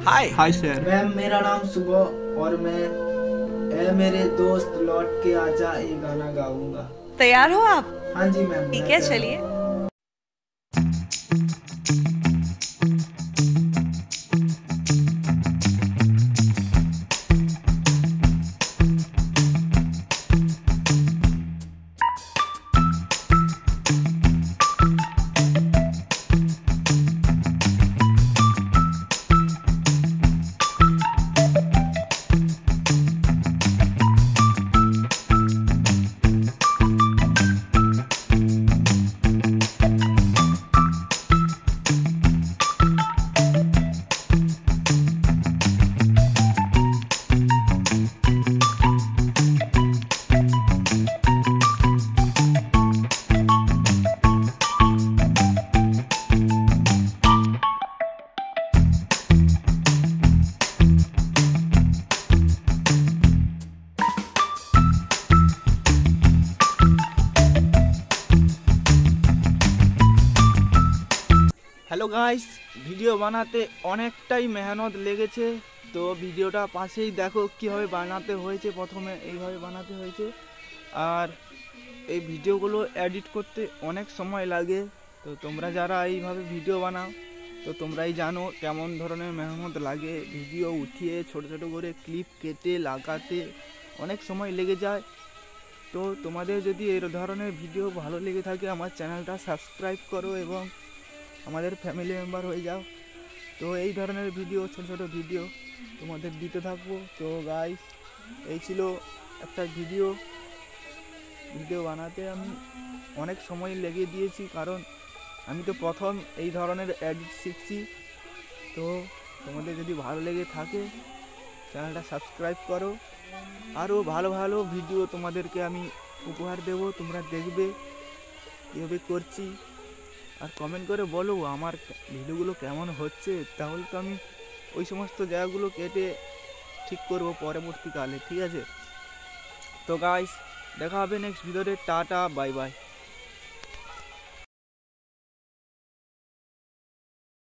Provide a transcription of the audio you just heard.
हाय hi sir. Ma'am मेरा नाम सुबह और मैं ए मेरे दोस्त लौट के आजा ये गाना गाऊंगा। तैयार हो आप? हाँ जी मैम। ठीक है, चलिए। হ্যালো গাইস, ভিডিও বানাতে অনেকটাই মেহনত লেগেছে। তো ভিডিওটা পাশেই দেখো কীভাবে বানাতে হয়েছে। প্রথমে এইভাবে বানাতে হয়েছে, আর এই ভিডিওগুলো এডিট করতে অনেক সময় লাগে। তো তোমরা যারা এইভাবে ভিডিও বানাও তো তোমরাই জানো কেমন ধরনের মেহনত লাগে। ভিডিও উঠিয়ে ছোট ছোট করে ক্লিপ কেটে লাগাতে অনেক সময় লেগে যায়। তো তোমাদের যদি এই ধরনের ভিডিও ভালো লেগে থাকে আমার চ্যানেলটা সাবস্ক্রাইব করো এবং আমাদের ফ্যামিলি মেম্বার হয়ে যাও। তো এই ধরনের ভিডিও, ছোট ছোট ভিডিও তোমাদের দিতে থাকবো। তো গাইস, এই ছিল একটা ভিডিও বানাতে আমি অনেক সময় লেগে দিয়েছি, কারণ আমি তো প্রথম এই ধরনের এডিট শিখছি। তো তোমাদের যদি ভালো লেগে থাকে চ্যানেলটা সাবস্ক্রাইব করো। আরও ভালো ভালো ভিডিও তোমাদেরকে আমি উপহার দেব, তোমরা দেখবে কীভাবে করছি। আর কমেন্ট করে বলো আমার ভিডিওগুলো কেমন হচ্ছে, তাহলে তো আমি ওই সমস্ত জায়গাগুলো কেটে ঠিক করব পরবর্তীকালে। ঠিক আছে? তো গাইস, দেখা হবে নেক্সট ভিডিওতে। Tata, bye bye.